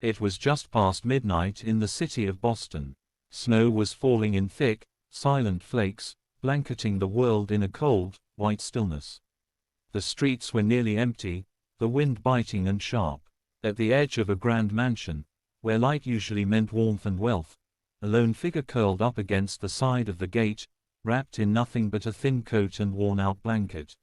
It was just past midnight in the city of Boston. Snow was falling in thick, silent flakes, blanketing the world in a cold, white stillness. The streets were nearly empty, the wind biting and sharp. At the edge of a grand mansion, where light usually meant warmth and wealth, a lone figure curled up against the side of the gate, wrapped in nothing but a thin coat and worn-out blanket.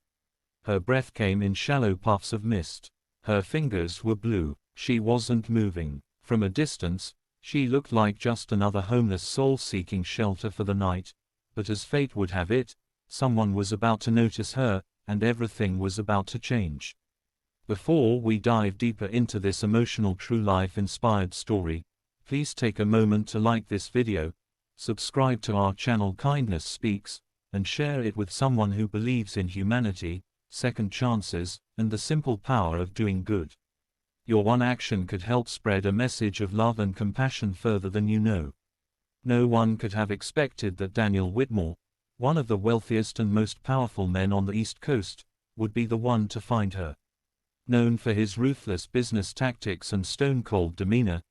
Her breath came in shallow puffs of mist. Her fingers were blue. She wasn't moving. From a distance, she looked like just another homeless soul seeking shelter for the night, but as fate would have it, someone was about to notice her, and everything was about to change. Before we dive deeper into this emotional true life-inspired story, please take a moment to like this video, subscribe to our channel Kindness Speaks, and share it with someone who believes in humanity, second chances, and the simple power of doing good. Your one action could help spread a message of love and compassion further than you know. No one could have expected that Daniel Whitmore, one of the wealthiest and most powerful men on the East Coast, would be the one to find her. Known for his ruthless business tactics and stone-cold demeanor,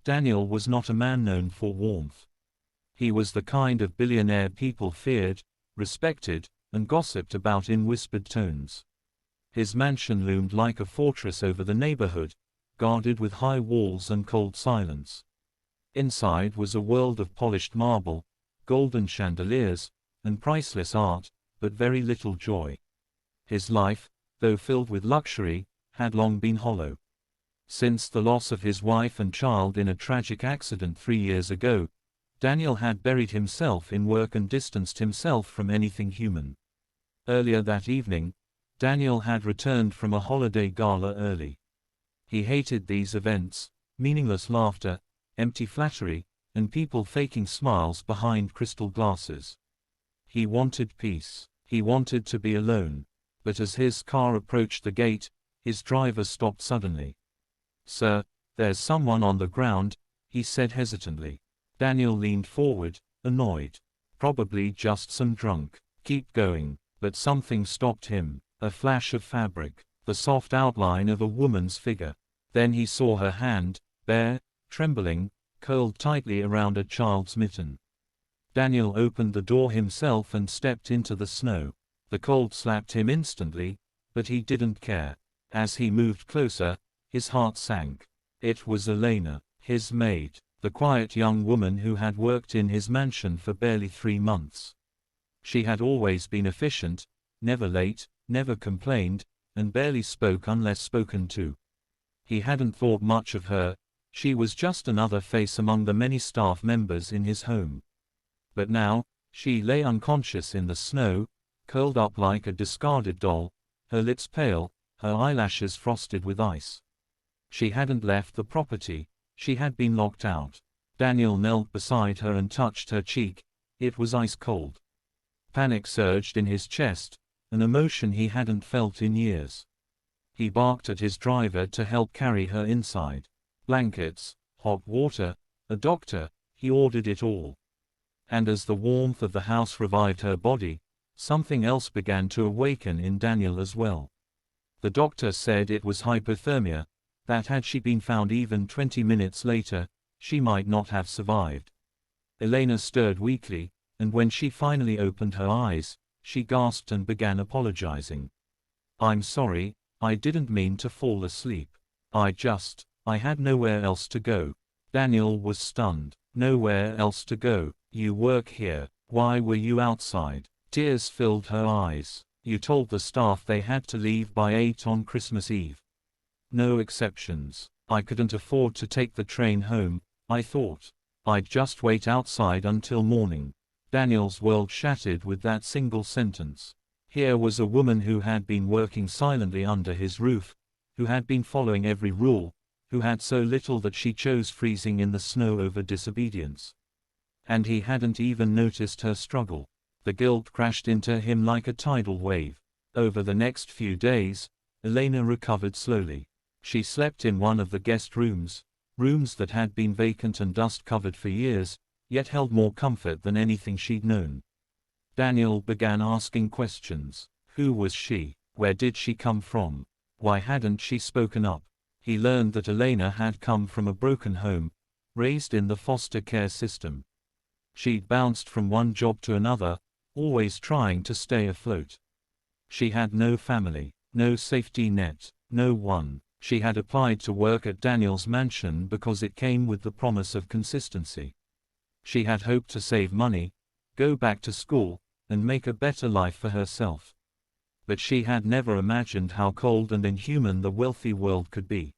Daniel was not a man known for warmth. He was the kind of billionaire people feared, respected, and gossiped about in whispered tones. His mansion loomed like a fortress over the neighborhood, guarded with high walls and cold silence. Inside was a world of polished marble, golden chandeliers, and priceless art, but very little joy. His life, though filled with luxury, had long been hollow. Since the loss of his wife and child in a tragic accident 3 years ago, Daniel had buried himself in work and distanced himself from anything human. Earlier that evening, Daniel had returned from a holiday gala early. He hated these events, meaningless laughter, empty flattery, and people faking smiles behind crystal glasses. He wanted peace. He wanted to be alone. But as his car approached the gate, his driver stopped suddenly. "Sir, there's someone on the ground," he said hesitantly. Daniel leaned forward, annoyed. "Probably just some drunk. Keep going." But something stopped him. A flash of fabric, the soft outline of a woman's figure. Then he saw her hand, bare, trembling, curled tightly around a child's mitten. Daniel opened the door himself and stepped into the snow. The cold slapped him instantly, but he didn't care. As he moved closer, his heart sank. It was Elena, his maid, the quiet young woman who had worked in his mansion for barely 3 months. She had always been efficient, never late, never complained, and barely spoke unless spoken to. He hadn't thought much of her. She was just another face among the many staff members in his home. But now, she lay unconscious in the snow, curled up like a discarded doll, her lips pale, her eyelashes frosted with ice. She hadn't left the property. She had been locked out. Daniel knelt beside her and touched her cheek. It was ice cold. Panic surged in his chest, an emotion he hadn't felt in years. He barked at his driver to help carry her inside. Blankets, hot water, a doctor, he ordered it all. And as the warmth of the house revived her body, something else began to awaken in Daniel as well. The doctor said it was hypothermia, that had she been found even 20 minutes later, she might not have survived. Elena stirred weakly, and when she finally opened her eyes, she gasped and began apologizing. "I'm sorry, I didn't mean to fall asleep. I had nowhere else to go." Daniel was stunned. "Nowhere else to go? You work here. Why were you outside?" Tears filled her eyes. "You told the staff they had to leave by 8 on Christmas Eve. No exceptions. I couldn't afford to take the train home. I thought I'd just wait outside until morning." Daniel's world shattered with that single sentence. Here was a woman who had been working silently under his roof, who had been following every rule, who had so little that she chose freezing in the snow over disobedience. And he hadn't even noticed her struggle. The guilt crashed into him like a tidal wave. Over the next few days, Elena recovered slowly. She slept in one of the guest rooms, rooms that had been vacant and dust-covered for years, yet held more comfort than anything she'd known. Daniel began asking questions. Who was she? Where did she come from? Why hadn't she spoken up? He learned that Elena had come from a broken home, raised in the foster care system. She'd bounced from one job to another, always trying to stay afloat. She had no family, no safety net, no one. She had applied to work at Daniel's mansion because it came with the promise of consistency. She had hoped to save money, go back to school, and make a better life for herself. But she had never imagined how cold and inhuman the wealthy world could be.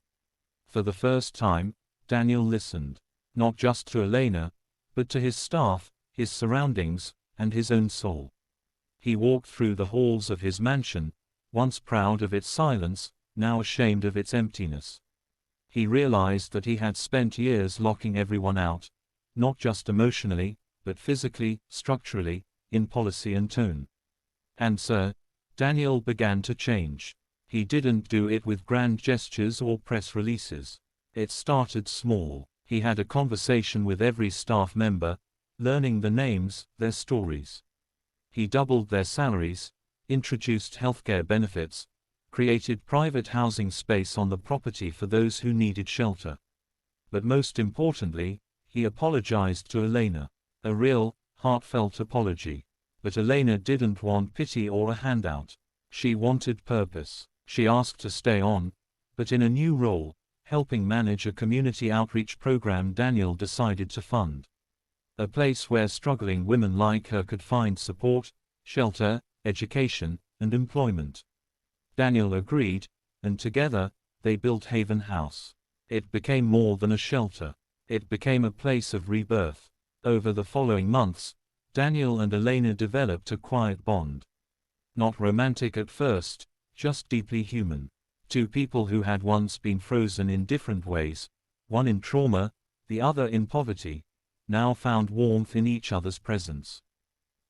For the first time, Daniel listened, not just to Elena, but to his staff, his surroundings, and his own soul. He walked through the halls of his mansion, once proud of its silence, now ashamed of its emptiness. He realized that he had spent years locking everyone out, not just emotionally, but physically, structurally, in policy and tone. And so, Daniel began to change. He didn't do it with grand gestures or press releases. It started small. He had a conversation with every staff member, learning their names, their stories. He doubled their salaries, introduced healthcare benefits, created private housing space on the property for those who needed shelter. But most importantly, he apologized to Elena. A real, heartfelt apology. But Elena didn't want pity or a handout. She wanted purpose. She asked to stay on, but in a new role, helping manage a community outreach program Daniel decided to fund. A place where struggling women like her could find support, shelter, education, and employment. Daniel agreed, and together, they built Haven House. It became more than a shelter. It became a place of rebirth. Over the following months, Daniel and Elena developed a quiet bond. Not romantic at first, just deeply human. Two people who had once been frozen in different ways, one in trauma, the other in poverty, now found warmth in each other's presence.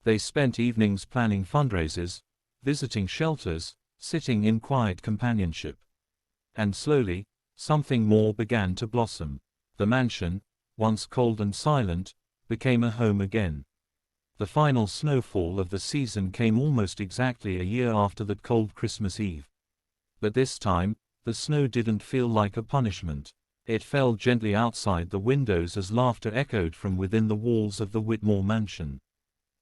They spent evenings planning fundraisers, visiting shelters, sitting in quiet companionship. And slowly, something more began to blossom. The mansion, once cold and silent, became a home again. The final snowfall of the season came almost exactly a year after that cold Christmas Eve. But this time, the snow didn't feel like a punishment. It fell gently outside the windows as laughter echoed from within the walls of the Whitmore mansion.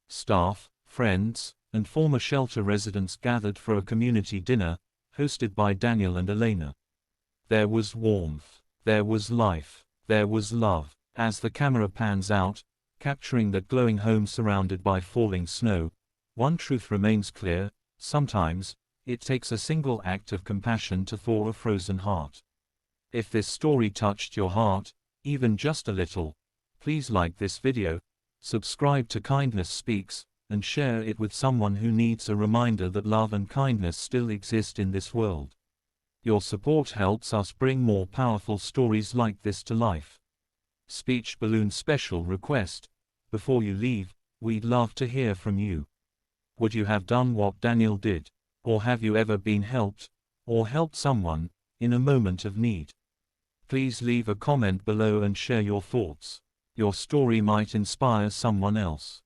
Staff, friends, and former shelter residents gathered for a community dinner, hosted by Daniel and Elena. There was warmth, there was life, there was love. As the camera pans out, capturing that glowing home surrounded by falling snow, one truth remains clear: sometimes, it takes a single act of compassion to thaw a frozen heart. If this story touched your heart, even just a little, please like this video, subscribe to Kindness Speaks, and share it with someone who needs a reminder that love and kindness still exist in this world. Your support helps us bring more powerful stories like this to life. Speech balloon special request: before you leave, we'd love to hear from you. Would you have done what Daniel did? Or have you ever been helped, or helped someone, in a moment of need? Please leave a comment below and share your thoughts. Your story might inspire someone else.